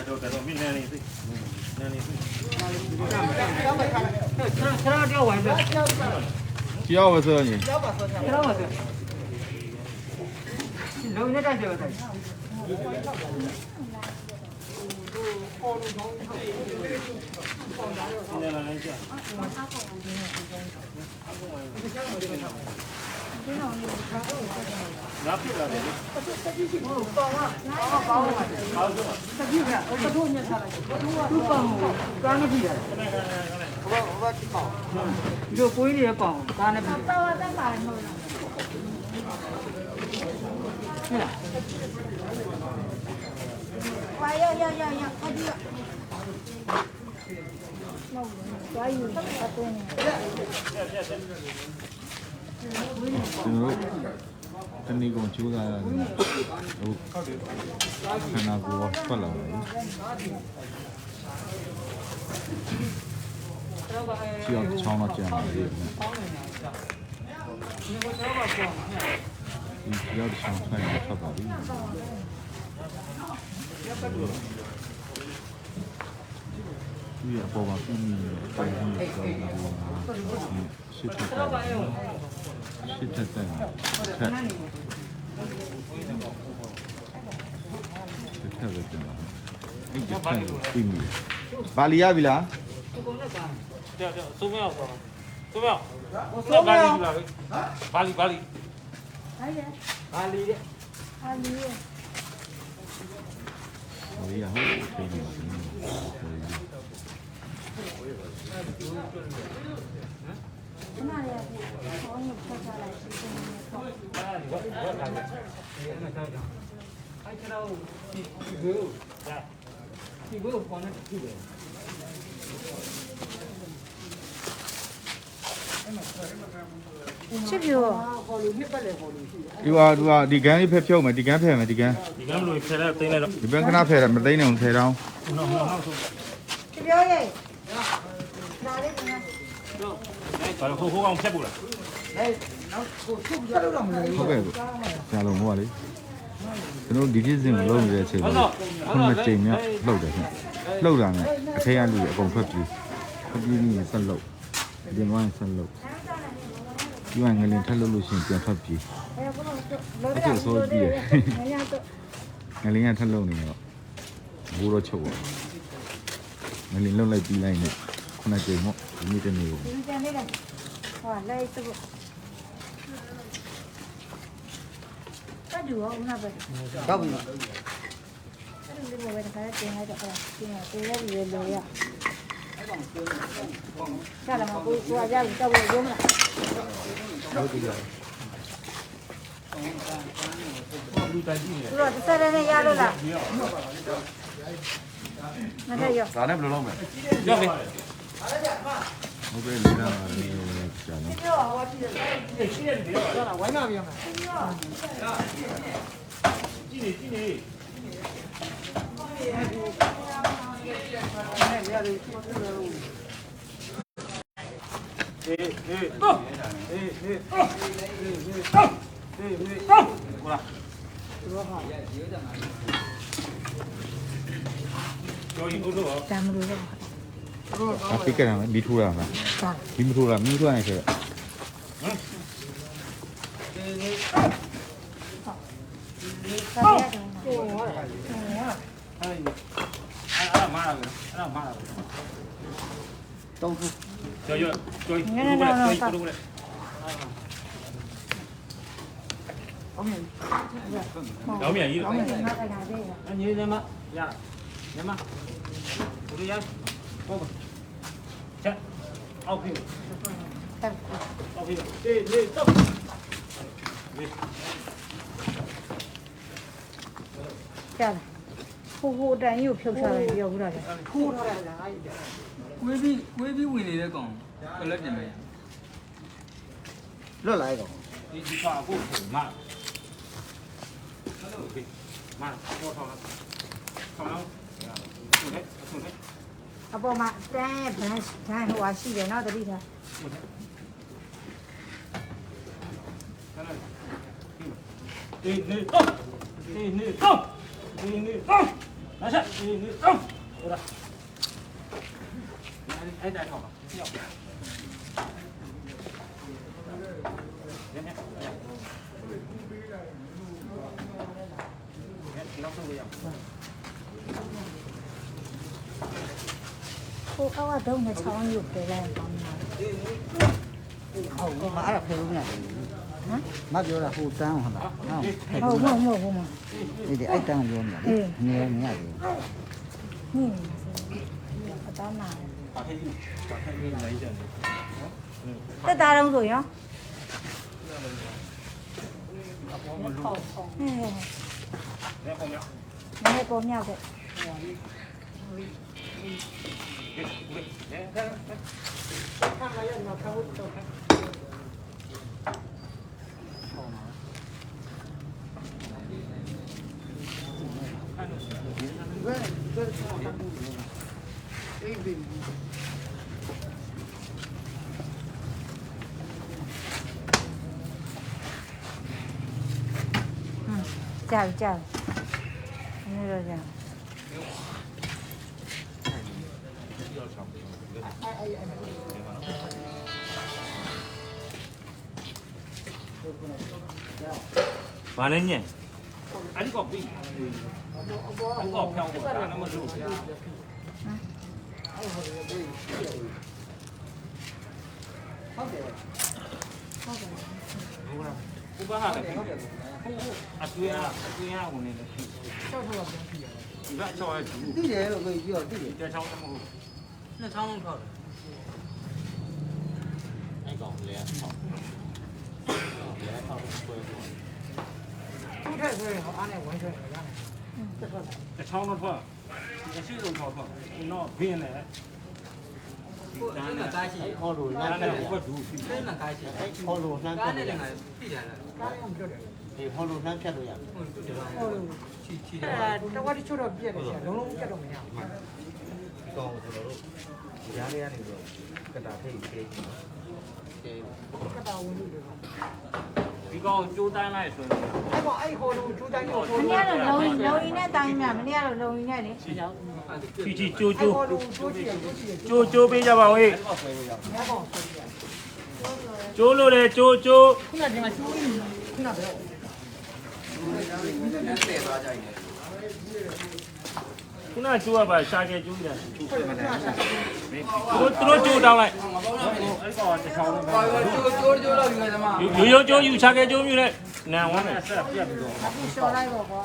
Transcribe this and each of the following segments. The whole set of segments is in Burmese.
ကတော့မင်းနေနေသိနေနေသိ ခရတော့ဝိုင်းပဲ ကြောက်ပါဆိုရင် ခရပါဆိုလုံးနဲ့တိုက်တယ်ပဲတိုက် နေလာနေကြနားပြလာတယ် ပေါင်းညထားလိုက်သူ့ပေါင်းကားနဲ့ပြရတယ်ဒီကိုွေးရပေါင်းကားနဲ့ပြတယ်တော်တော်တက်ပါလို့ဟဲ့လားဝါရောက်အဒီကမဟုတ်ဘူး။သွားယူပတ်သွင်းနေ။ ကျွန်တော်တနည်းကုန်ကျိုးစားရတယ်ဟုတ်ခန္ဓာကိုယ်ပတ်လာတယ်ချီအောင်ချောင်းတော့ကျန်ပါသေးတယ်ဒီရောက်ချောင်းဆိုင်မှာထွက်ပါပြီဒီအပေါ်မှာပြည်နေတယ်ရှစ်ထက်တယ်ထက်ပဲကျန်ပါအဲ့ဒီထက်ကိုပြည်နေဘာလီရပြီလား တဲ့သုံးမြောက်ပါသုံးမြောက်ဘာလီလာလေဘာလီ ဟာလေဟာလေ ဘာလီရဟုတ်ပြည်နေပါခဏရပြီခေါင်းကိုဖတ်ထားလိုက်စီစဉ်နေတော့အဲ့တော့ဒီကိုခေါင်းနဲ့ကြည့်တယ်ချစ်ပြောခေါ်လို့နှစ်ပတ်လေခေါ်လို့ရှိတယ် ဒီဟာဒီကန်းလေးဖက်ဖြုတ်မယ်ဒီကန်းဖက်မယ်ဒီကန်း ဒီကမ်းလို့ဖယ်လိုက်သိနေတော့ ဒီဘန်းခဏဖက်တယ်မသိနေအောင်10တောင်း နောက်ဆို ချစ်ပြောရဲ့ဒါလေးက ဘာလို့ဟိုကောင်ဖြတ်ပူလား နောက်ကိုထုတ်ပြတော့မလို့ ဟုတ်ကဲ့ဆရာလုံးဟိုကလေကျွန်တော်ဒီပြည့်စင်ကိုလုံးနေတဲ့အချိန်မှာခုနှစ်ချိန်မြောက်လှုပ်တယ်ခင်လှုပ်တာနဲ့အဖေကလူကြီးအကုန်ဖက်ပြီးရင်ဆက်လှုပ်ဒီမှာဆက်လှုပ်ဒီမှာငလင်ထက်လှုပ်လို့ရှိရင်ပြန်ဖက်ပြီးအဲ့ဒါဆိုပြီးရငလင်ကထက်လှုပ်နေတော့ဘိုးတော့ချုပ်သွားငလင်လှုပ်လိုက်ပြီးလိုက်နဲ့ခုနှစ်ချိန်မို့ဒီနေ့တနေ့ကို ဒီကြမ်းလေးကဟောလိုက်တော့တက်ကြရောဦးနာပဲ တော့ပြီ အဲ့ဒီလိုပဲတခါတင်လိုက်တော့ဒီမှာတေးရပြီလေရကျလာမှာကိုကြရပြီတော့ရုံးမလား ဟုတ်ပြီလား လူတိုင်းကြည့်နေ သူတို့တစ်ဆက်နဲ့ရလို့လားမတဲ့ရော ဒါနဲ့ဘယ်လိုလုပ်မလဲ ရောက်ပြီ ဟုတ်ကဲ့လေးလာပါလေကြာနော် ပြောဟောကြည့်တယ် ရှိနေတယ်ရော ဝိုင်းမပြန်မှာ ကြည့်နေ ကျော်ရင်ကိုတော့ တမ်းမလို့တော့ အပိကရမယ်မီထိုးရမှာ စာ မီမထိုးရမီထိုးရင်ခဲ့ စာရတယ်ဟို အဲ့မားလာပဲ တုံးခု ကျော်ကိုတော့ အောင်မယ် တော့မြန်ကြီး အောင်မယ်ငါကလာသေးတယ် ညနေမှာရညမဘယ်ရပေါ့ချက်အောက်ပြီ တက် အောက်ပြီတေးတော့ ကျလာဟိုတန်ကြီးကိုဖြုတ်ချလိုက်ပြောဘူးလား ခိုးထားတယ်လားအဲ့ဒါ ဝေးပြီးဝင်နေတဲ့ကောင်ကလည်းပြင်မယ် လွတ်လိုက်တော့ ဒီပါကိုမာမာပေါ်ထောင်းလာထောင်းလာဟုတ်တယ်ဟုတ်တယ် အပေါ်မှာတန်းဘန်းဟိုဟာရှိတယ်နော်တတိထား တေးနေတော့拿下，你走，走了。哎，再靠吧，要。ကိုအောက်ကတော့နှစ်ချောင်းရုပ်တယ်လဲကောင်းတာ ဟုတ်မအဲ့ဒါဖယ်လို့မရဘူးမပြောတာဟိုတန်းဟုတ်လားဟုတ် ဟုတ်မဟုတ်မ ဒီအဲ့တန်းပြောနေတာလေနေမရဘူး ဟင်းအသားနာတက်တာတော့ဆိုရောနေပေါ်မြောက်တဲ့ကြောက်နေတော့ကြောက်ဘာလဲညက်အဲ့ဒီကောပြီးအဲ့ကောဖြောင်းတော့ဒါလည်းမလုပ်ဘူးဘုရားဟာလည်းအတွင်းဝင်နေတယ်ဒီကချောရကျူ သိတယ်လို့ပြောပြီးတော့သိတယ် တဲ့ချောင်းလည်းမဟုတ် နှစ်ချောင်းလုံးထောက်တယ် အဲ့ကောင်လေဆောက်လေဆောက်ဆွဲပေါ် သူ့ထက်ဆိုရင်ဟောအားနဲ့ဝန်းဆွဲရတယ်တက်ထွက်လာ တဲ့ချောင်းတော့ထွက်ဒီရှိဆုံးထောက်ထွက်တော့ဘင်းလေ ကိုအဲ့မှာကားရှိ ဟောလို့ နားနဲ့ဘတ်ဒူးစီ အဲ့မှာကားရှိ ဟောလို့နှမ်းဖြ ကား တ် နဲ့ လို့ လည်းငါပြကြတယ် ကားရောပြောတယ်ဒီဟောလို့နှမ်းဖြတ်လို့ရ ဟုတ်တယ်ဟိုချီချီတယ် အဲ့တော့ဒီချို့တော့ပြည့်တယ်ဆရာလုံးလုံးပြတ်တော့မရဘူး ကောင်းကျွန်တော်တို့ရားလေးကနေပြီးတော့ကတာထိတ်သေးတယ် ကတာဝင်လို့တယ် ဒီကောင်ကြိုးတန်းလိုက်ဆိုရင် အဲ့တော့အဲ့ဟောလို့ကျိုးတိုင်းတော့ မနေ့ကတော့လုံရင်းနဲ့တိုင်းမြမနေ့ကတော့လုံရင်းနဲ့လေ ချီကြိုးကြိုး ဟောလို့ကျိုးချင်ကျိုးချင် ကြိုးကြိုးပေးကြပါဦးဟေ့ ငါပေါ့ဆွဲရ ကြိုးလို့လေကြိုးကြိုး ခုနကဒီမှာကျိုးကြီးခုနကတော့ ခုနကြိုးကပါရှာကျဲကြိုးတယ်သူတို့ကြိုးတောင်းလိုက်အဲ့ကောင်တစ်ချောင်းလုံး ကျိုးတော့ယူမယ်သမား ရိုးကြိုးယူရှာကျဲကြိုးမြူနဲ့နန်ဝမ်းနဲ့ဆက်ပြတ်ပြီးတော့ အခုလျှော်လိုက်တော့ကွာ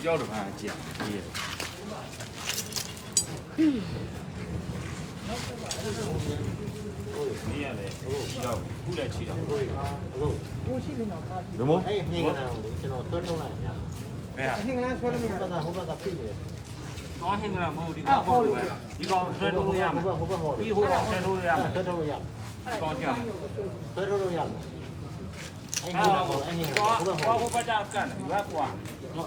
ကြောက်တော့အားကြည့်ရည်နေရတယ်ချီတော့ခုလည်းချီတော့ ကိုရှိနေတော့ကား ဘယ်မို့ အဲ့ဒီငါကျွန်တော်တွတ်ထုတ်လိုက်ရ ဘယ်ဟာ အဟင်္ဂလန်ဆွဲလို့မရ ဟိုဘက်ကဟိုဘက်ကဖိနေတယ် ကောင်းဟင်္ဂလာမဟုတ်ဒီကောင်ဟုတ်တယ်ဒီကောင်ဆွဲလို့ရမှာ ဟိုဘက်ဟို ပြီးဟိုကောင်ဆွဲလို့ရမှာ တွတ်ထုတ်လို့ရ ကောင်းကြမှာ တွတ်ထုတ်လို့ရအဲ့ အဲ့ ဒီ တော့ ဟိုအဲ့ဒီဟို ကော ဘက်ဟို ဟိုဘက်ကအကန်ရွက်ကွာ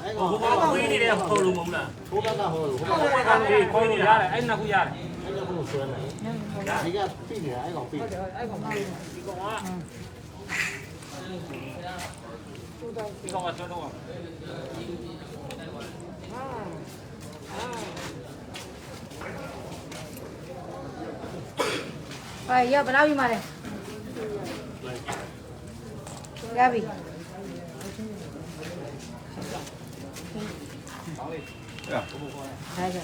အဲ့ ဟိုဘက်ကဝေးနေတယ်ဟုတ်လို့မဟုတ်လား ဟိုဘက်ကဟို ဟိုဘက်ကလေးကိုနေရတယ်အဲ့နှစ်ခုရတယ် အဲ့ဒါကိုဆွဲနေဒီကဖိနေတာအဲ့ကောင်ဖိ ဟုတ်တယ်အဲ့ကောင်မလေး ဒီကောင်ကဒီကောင်ကဆွဲတော့ ဟာရဘယ်လောက်ယူมาလဲရပြီ အဲ့ ဒါကြ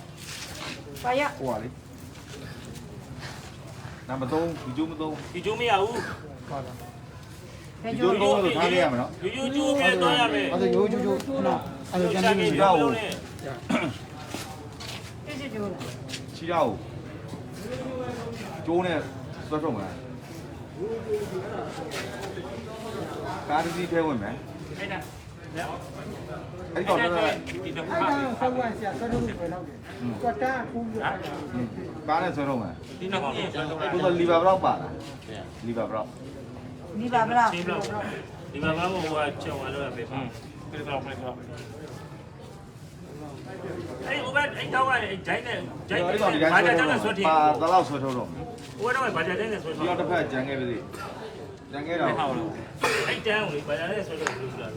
ပါရ ဟိုပါလေနံပါတ်3ဒီကျိုးမသုံး ဒီကျိုးမရဘူး ဘယ် ဒီ ကျိုး ကျိုးသုံးလို့ထားရရမယ်နော် ရိုးရိုးကျိုးပြတော့ရမယ် အဲ့ဒါရိုးကျိုးကျိုးခုနအဲ့လိုကျန်နေပြီ ပြည့်ကျိုးလား ချီတော့ကျိုးနဲ့ဆွဲထုတ်မှာကားတစ်ထဲဝင်မယ် အဲ့ဒါ အဲ့ဒီတော့ ဒီတော့ အဲ့ဒါဆောက်ဝိုင်းဆရာဆွဲလို့ပဲလောက်တယ်ကွာတန်းဖူးပြီး ကားနဲ့ဆွဲထုတ်မှာ ဒီနောက်ကိုဆွဲတော့ ကိုယ်ကလီဗာဘလောက်ပါလားလီဗာဘလောက် ဒီပါဘလား ရှင်းလို့ ဒီမှာဘာလို့ဟိုကချုံရလို့ပဲပါပြစ်တော့ပြစ်တော့အဲ့ဟိုဘက်အဲ့တော့ကအဲ့ဂျိုင်းနဲ့ဂျိုင်းဘာကြတဲ့ဆွတ်ထင်း ပါတော့ဆွဲထုတ်တော့ ဟိုတော့ဘာကြတဲ့ဆွတ်ထ ဒီ င်း တော့တစ်ဖက်ကြံခဲ့ပါသေးကြံခဲ့တော့ အဲ့တန်းကိုဘာကြတဲ့ဆွတ်လို့လို့ဆိုတာ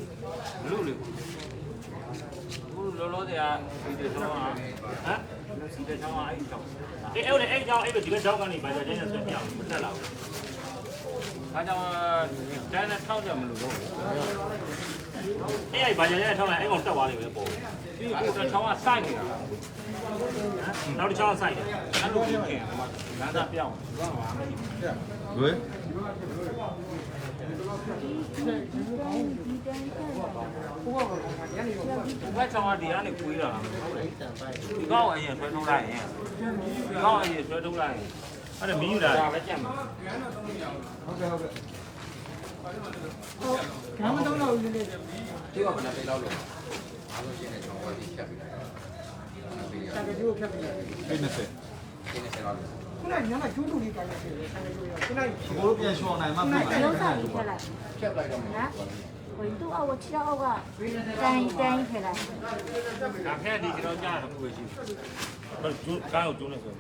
လို့လေဘူးလောလောဆယ်ကဒီတော့ဟမ်ဒီတော့အဲ့ကြောင့်အဲ့ကြောင့်အဲ့ဒီကကြောင့်ကနေဘာကြတဲ့ဆွတ်ပြောင်းမတက်လာဘူးအားကြောင့်တန်းနဲ့ထောက်ကြမလို့တော့အဲ့ဘာကြတဲ့ထောက်လိုက်အဲ့ကောင်တက်သွားလိမ့်မယ်ပေါ့ဒီကတော့ထောက်ကစိုက်နေတာနောက်တစ်ချောင်းစိုက်တယ်အဲ့လိုကြီးခင်လမ်းသာပြောင်းသွားမှာမရှိဘူး လွယ် ဘက်ချောင်းကဒီကနေကွေးတာဒီကောက်အရင်ဆွဲထုတ်လိုက်ရင်ဒီကောက်အရင်ဆွဲထုတ်လိုက်ရင်အဲ့ဒါမီးယူတာဒါပဲကြက်မှာ ဟုတ်ကဲ့ ဘာမှတော့လို့လေ ဒီကဘယ်နဲ့ပြေးလောက်လို့အားလုံးရှင်းနေချောင်းပါဒီဖြတ်ပြီးလိုက်တာပြီးရ တကယ်ကြီးဖြတ်ပြီး ပြည့်နေစေ ရှင်းနေတယ်လောက်လို့ ခုနကညမကျူးတူလေးတိုင်းဖြစ်တယ်ဆန်လေးရောခုနက ဘိုးပြန်ရှောင်းနိုင်မှပြန် လုံးစားပြီးထွက်လိုက် ဖြတ်လိုက်တော့ နော်ဟိုသူ့အောက်ကိုခြေအောက်ကတိုင်းတိုင်းထည့်လိုက် ဒါဖက်ဒီကျွန်တော်ကြားတာဘူးပဲရှိဘယ်ကျိုးကားကိုကျိုးနေဆို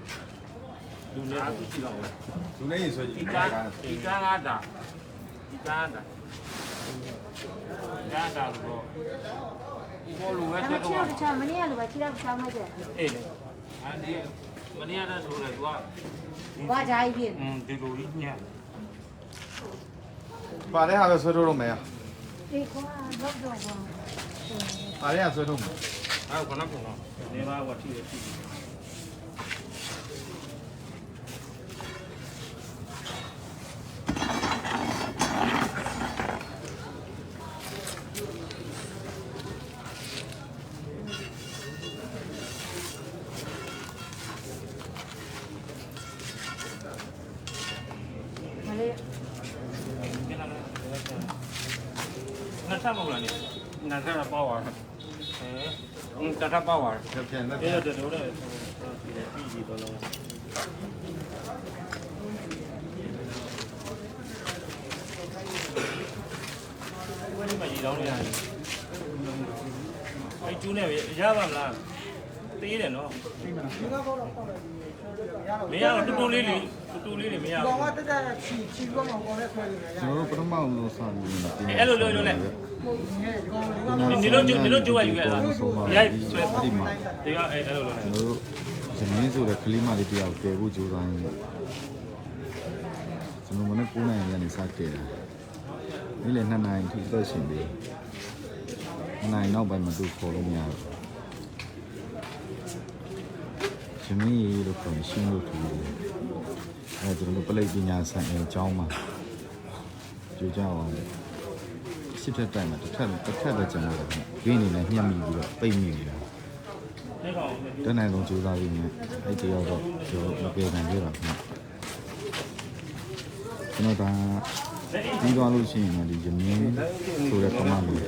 လူနေအတူရှိတော့ လူနေရင်ဆွဲကြည့် ဒီကားကဒါဒီကားကဒါဆိုဘောလူပဲ အဲ့ ဆွဲ တော့ တော့ ခြေအောက်ချမနေ့ကလိုပဲခြေအောက်ချမကျက် အေးလေအဲ့ဒီမနေ့ကဆိုလေသူက ဘာကြိုက်ဖြစ် ဒီလိုကြီးညံ့ ပါတဲ့ဟာပဲဆွဲထုတ်တော့မယ် ဒီကွာတော့တော့ကွာ ပါတဲ့ဟာဆွဲထုတ်မယ် အဲ့ခဏကတော့နေပါဝတိရရှိတယ်那差不多呢，那这包完了，这他包完了， ဖြတ်ပြန်လက် 这个这都是必须的了。我你们一道的，哎，猪那边也完了，对的喏，没有，嘟嘟哩哩，嘟嘟哩哩没有。 ကောင်ကတက်တက်ချီကောင်းကောင်နဲ့ဆွဲနေရ ကျွန်တော်တို့ပထမအောင်လို့စပြီးနေတာ အဲ့လိုလိုလိုလေ 你都就爱有个啦，也ဆွဲ ဒီမှာ ဒီကအဲ့လိုလိုလေ ကျွန်တော်တို့ဇမင်းဆိုတဲ့ကလေးမလေးတယောက်ကယ်ဖို့ကြိုးစားနေတယ်ကျွန်တော်မနေ့9နိုင်ရနေစကယ်တာနေ့လယ်2နိုင်ထိသက်ရှင်ပြီ2နိုင်နောက်ပိုင်းမှာသူ့ခေါ်လို့မရဘူးဇမင်းရေလို့ခေါ်ရှင်းလို့ထူတယ်အဲကျွန်တော်တို့ပလိတ်ပညာဆိုင်အကြောင်းမှာကြိုးကြအောင်စစ်ထက်တိုင်မှာတစ်ထက်ပဲကျန်တော့တယ်ခင်းနေနဲ့ညှက်မိပြီးတော့ပိတ်မိနေတာ 那个 တန်းနိုင်ဆုံးကြိုးစားပြီးနေအဲ့ဒီတော့ကျွန်တော်မပြေနိုင်ကြပါဘူးကျွန်တော်ဒါပြီးသွားလို့ရှိရင်ဒီရမင်းဆိုတဲ့ပမာဏလေး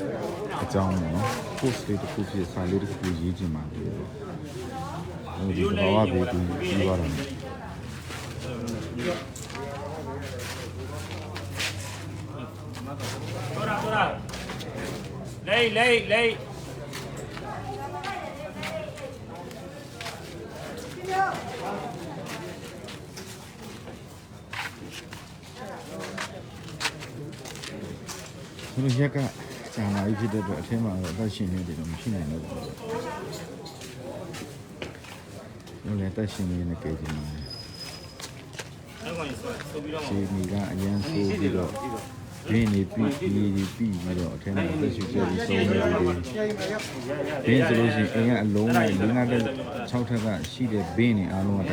အကြောင်းနော် post လေးတစ်ခုဖြစ်စာလေးတစ်ခုရေးချင်ပါတယ်ဒီတော့ဘာပဲပြီးသွားတယ် tora lei ဒီလိုရက်ကကြာလာပြီဖြစ်တဲ့အတွက်အထင်းမှာတော့အသက်ရှင်နေတယ်တော့မရှိနိုင်တော့ဘူး။လည်းအသက်ရှင်နေတဲ့ကြိမ်မှာ 那个意思手比较 ခြေမီကအရန်ဆိုးပြီးတော့ရင်းနေပြီးတော့အထင်းမှာအသက်ရှင်ကြပြီးဆုံးနေတယ်။ဘင်းဆိုလို့ရှိရင်အိမ်ကအလုံးနဲ့လင်းတဲ့6ထက်ကရှိတဲ့ဘင်းနေအားလုံးက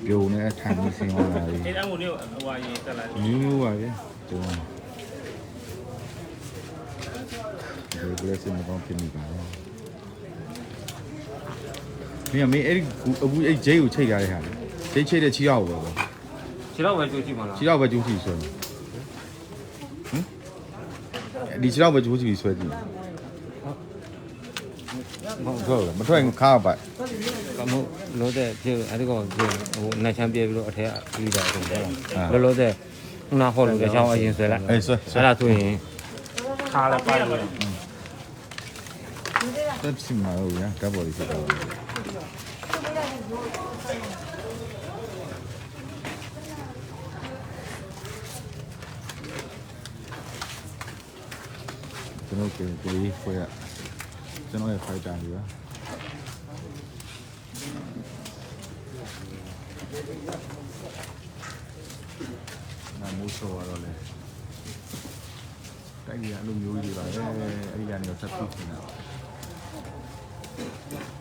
ပြုံနေထိုင်နေစင်သွားတာလေ အဲ့ဒါကိုနေဟိုရင်တက်လာ ။မျိုးပါပဲကျွန်တော်ဒီကလေးစနေပေါင်းဖြစ်နေပါတော့။မင်းအဲ့ဒီအခုအဲ့ဂျိတ်ကိုချိတ်ထားတဲ့ဟာလေဂျိတ်ချိတ်တဲ့ချီရောက်ပဲပေါ့ ခြေတော့ပဲကြိုးကြည့်ပါလား ချီရောက်ပဲကျိုးချီဆွဲဟမ်ဒီချီရောက်ပဲကျိုးချီဆွဲကြည့်မထွက်ခါပါ မဟုတ်လို့တဲ့ဒီအဲ့ဒီကောင်ဟိုနှချမ်းပြပြီးတော့အထက်ကလီတာအကုန်တက်လာလောလောတဲ့ခုနဟောလို့ကြောင်းအရင်ဆွဲလိုက် အေးဆွဲ အဲ့ဒါဆိုရင် ထားလဲပိုက်လို့ တက်စီမှာတော့ဗျာကပ်ပေါ်လေးဖြစ်တော့ကျွန်တော်ကိုလေးခွဲရကျွန်တော်ရဲ့ fighter တွေပါနာမိုးဆော်ရတော့လေတိုက်ရအလိုမျိုးကြီးတွေပါလေအဲ့ဒီကနေတော့ဆက်ပြီးနေတာ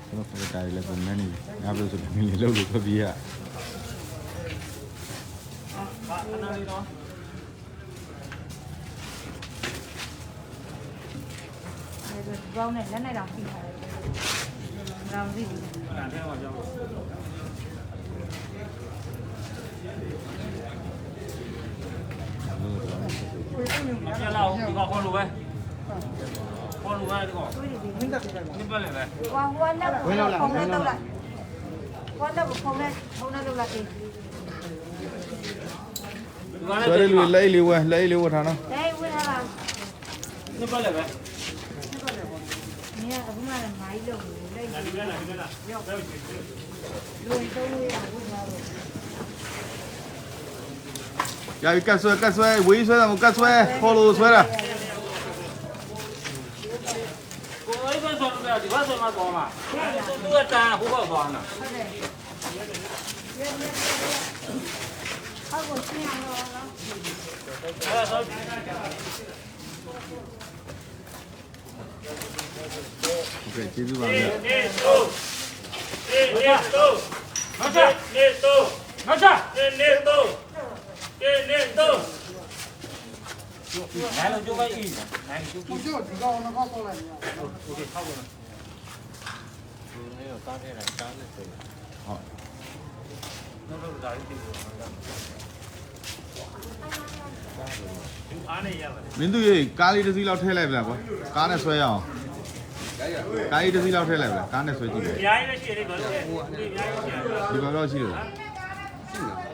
ကျွန်တော် fighter တွေလည်းပုံမှန်နေငါပြောဆိုမင်းလေးလောက်လို့ပြပြရ ဘောင်းနဲ့လက်နဲ့တောင်ပြီးထားတယ်။ရောင်စီ အဲ့ဒါကြောင့် ပြန်လာဦးဒီကခေါ်လို့ပဲခေါ်လို့ပဲဒီက တွေးပြီး နင်းပတ်လေပဲ ဟိုလက်ကိုဖုံးနဲ့တော့လိုက်ဟိုလက်ကိုဖုံးနဲ့လုပ်လိုက်အေး ဆွဲလေးလူလက်လေးဝဲလက်လေးဝဲထားနော် ဒဲဝင်လာ နင်းပတ်လေပဲ မင်းကအခုမှလည်းမိုင်းလုံးနေလိုက် ဒီကလာဒီကလာရောက်ပဲ လူသုံးလေးအောင်ဝင်လာတော့ ရပြီကတ်ဆွဲဝေးဆွဲတာမကတ်ဆွဲခေါ်လို့ဆွဲတာ ကိုယ်ပဲဆိုတော့ဒီဘက်ဆိုမှတော့မှာသူကတန်ဟိုဘက်သွားတာ ဟုတ်တယ်အောက်ကိုရှင်းအောင်တော့နော် အဲ့ဒါဆို โอเคကျေးဇူးပါဗျာ နေတော့နောက်ချနေတော့နောက်ချနေတော့နေတော့နိုင်လို့ကြိုးပဲဤနိုင်ကြိုးကြိုးဒီကောင်တော့ခေါက်လိုက်ရโอเคခေါက်ပါဒီနေ့တော့တားနေတာတားနေတယ် ဟုတ် နောက်တော့ဒါလေးပြီးအားနေရပါတယ် မင်းတို့ရေကားလေးတစ်စီးလောက်ထည့်လိုက်ပလားကွာကားနဲ့ဆွဲရအောင်ကားလေးတစ်စီးလောက်ထည့်လိုက်ပလားကားနဲ့ဆွဲကြည့်တယ် အများကြီးပဲရှိတယ်ဘာလို့လဲဒီအများကြီးရှိတယ် ဒီဘက်တော့ရှိတယ်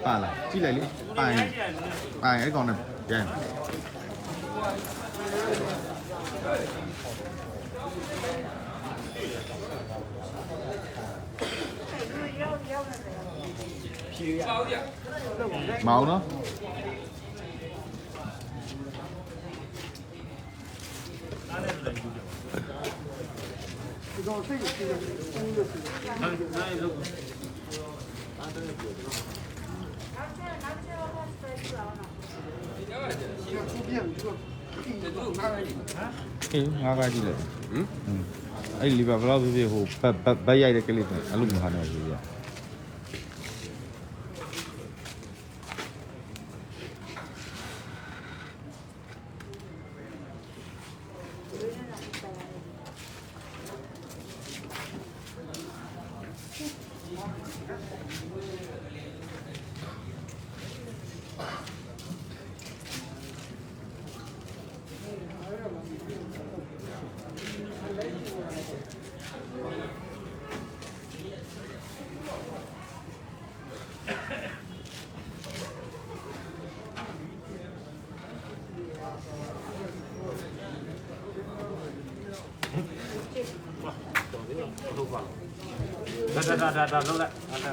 ပါလားကြည့်လိုက်လေပိုင်အဲ့ကောင်နဲ့ကျန်မောင်နော် အေးငါးကားကြည့်လိုက်ဟမ်အဲ့လီဘာဘလောက်ဖြစ်ဖြစ်ဟိုဘတ်ရိုက်တဲ့ကလေးနဲ့အဲ့လိုမျိုးဟာနေပြီဗျာ ဒါလုံးလိုက်အဲ့ဒါ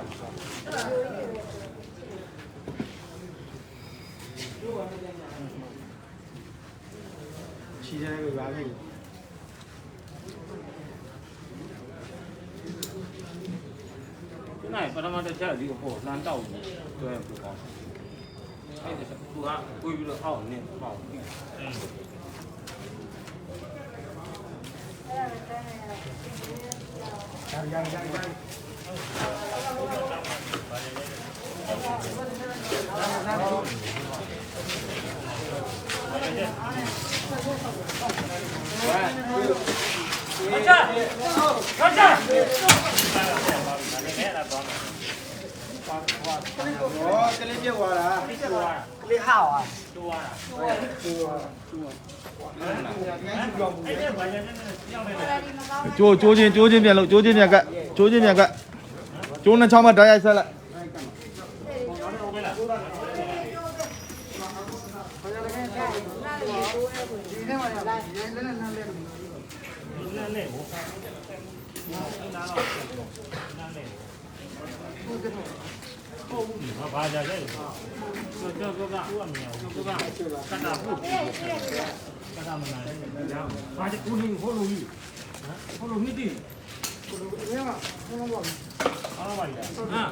ချီတယ်ကိုပါလိမ့် ဒီနေ့ပထမတစ်ချက်ဒီကိုပေါ်လမ်းတောက်ပြီးတွဲပူအောင်အဲ့ဒါသူကကိုပြီးတော့အောက်နေပေါ့မချကလေးပြုတ်သွားတာကလေးဟောက်อ่ะတူသွားတာကျိုးချင်းပြန်လို့ကျိုးချင်းပြန်ကတ်ကျိုးနဲ့ချောင်းမဓာတ်ရိုက်ဆက်လိုက် ဒီထဲ ပါရလိုက်ရဲလည်းနဲ့လည်း နားနဲ့ဟိုနားတော့နားနဲ့ဟုတ်တယ်ဟုတ်ဘူးဘာကြကြလဲကျော်ကသူကမြောက်ကတာဟုတ်ကတာမနာဘာကြကူနေဟိုလိုကြီးဟိုလိုမြစ်တီ ရဲမှာဘုံတော့ အားပါရဟာ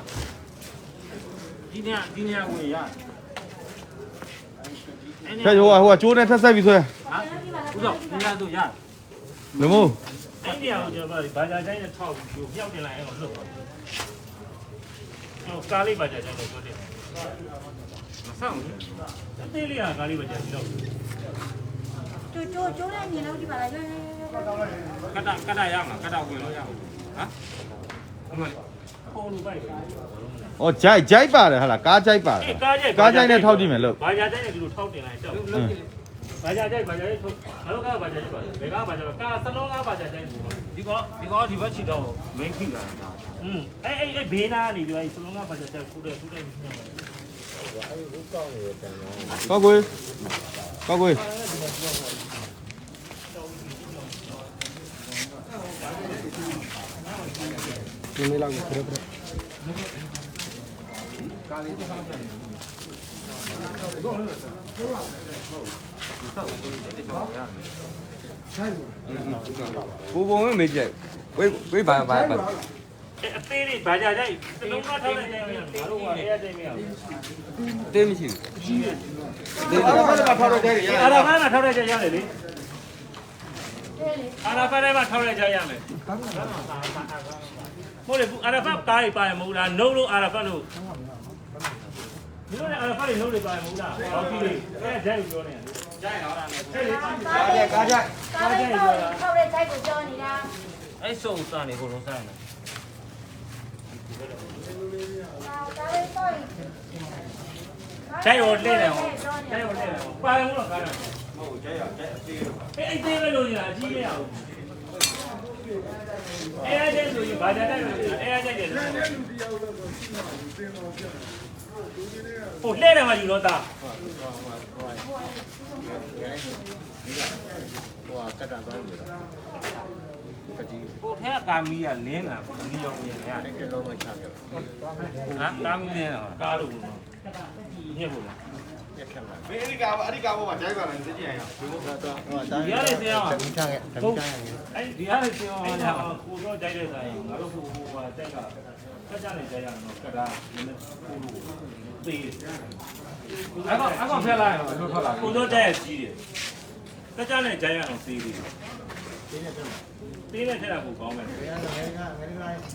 ဒီညဝင်ရ ဖြတ်ရောဟိုကကျိုးနဲ့ထက်ဆက်ပြီးဆွဲ ဟာဥတော့ဒီညတို့ရ လူမို့ အဲ့ဒီအောင်ကျွန်တော်ဘာသာတိုင်းနဲ့ထောက်ပြီးပြောက်တင်လိုက်အောင်လှုပ်ပါကျွန်တော်ကားလေးဘာသာတိုင်းနဲ့ပြောတယ်မဆောင်ဘူးအသေးလေးကကားလေးဘာသာဒီတော့ ကျိုးနဲ့မြင်လို့ဒီပါလားရွှဲ ကတာရမှာကတာဝင်လို့ရမှာဟမ်ဟိုလိုပိုက် ဩဂျိုက်ပါတယ်ဟာလားကားဂျိုက်ပါတယ်ကားဂျိုက်နဲ့ထောက်ကြည့်မယ်လို့ ဘာသာတိုင်းနဲ့ဒီလိုထောက်တင်လိုက်တော့ဘာသာတိုင်းထုတ်ငါတို့ကဘာသာတိုင်းပါဘယ်ကဘာသာကာစလုံးကဘာသာတိုင်းဒီဘက်ချီတော့မင်းခိလာအဲ့ဘေးနာနေပြီးစလုံးကဘာသာတိုင်းခုတဲ့ညမှာ ကောက်ကွေးဒီနေ့လောက်ပြပြ ဘူပုံဝင်မေးကြဝေးဘာ အသေးလေးဘာသာတိုင်းစလုံးကထောက်လိုက်တယ်ငါတို့ကအဲ့ရတဲ့မရဘူး တေးမရှိဘူး အားလုံးကထောက်တော့ကြရတယ် အာရာဖတ်မှာထောက်လိုက်ကြရတယ်လေအာရာဖတ်ထဲမှာထောက်လိုက်ကြရမယ်ဟုတ်လေအာရာဖတ်ကားကြီးပါရမဟုတ်လားနှုတ်လို့အာရာဖတ်လို့ဒီလိုနဲ့အာရာဖတ်လေးနှုတ်လေးပါရမဟုတ်လားဟောကြည့်လေအဲ့ဒါကြိုက်ပြောနေတယ်ကြိုက်တော့လားကားလေးထောက်တဲ့ဆိုင်ကိုကြောနေတာ အဲ့စုံစနေဟိုလုံးစားနေ ကားလေးတော့ ကြိုက်ရောလဲတယ်ဟောကြိုက်ရောလဲတယ်ဟောပါရမလို့ကားတယ်မဟုတ်ကြိုက်ရကြိုက်အသေးအဲ့သေးပဲလို့နေတာအကြီးမရဘူးအဲ့ဒါဆိုရင်ဘာကြတဲ့လို့အဲ့ဒါကြိုက်တယ်ဟိုလဲတယ်မှာယူတော့တာကိုထဲကာမီးကလင်းလာဒီရောင်ရင်ရတယ်တစ်လုံးမချပြဟာကာမီးလင်းလာကားလို့ညက်ဖို့လား မင်းအဓိကဘောမှာဂျိုက်ပါလားသိကြရအောင် ဒီရတယ်ဆရာအဲ့ဒီရတယ်ဆရာကိုတော့ကြိုက်တဲ့ဆိုင်ငါတို့ဟိုတက်ကဆက်ကြနေကြရအောင်ကတာနည်းနည်းသေးအဲ့ဖက်လိုက်အောင်လို့ထွက်လာကိုတော့တက်ကြီးတယ်ဆက်ကြနေကြရအောင်သေးတယ်သေးနဲ့ထက်တာကိုကောင်းမယ်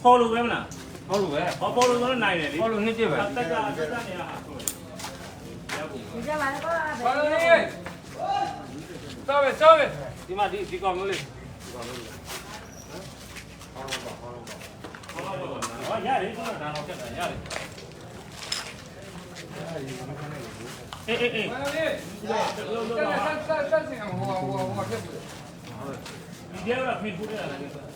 ဖော်လို့ပဲမလားဖော်လို့ပဲဖော်လို့ဆိုတော့နိုင်တယ်လေဖော်လို့နှစ်ပြပဲတက်ကြနေရဟာဆိုတယ် ဒီကြမှာတော့ ဘာလို့လဲစောပဲဒီမှာဒီကောင်မျိုးလေးဟောရတယ်တော့ဒါတော့ဖြတ်တာရတယ်အေး ဘာလို့လဲတက်စင်ဟိုပြတ်ပြီ ဒီထဲကဖိဖို့ရတာလေ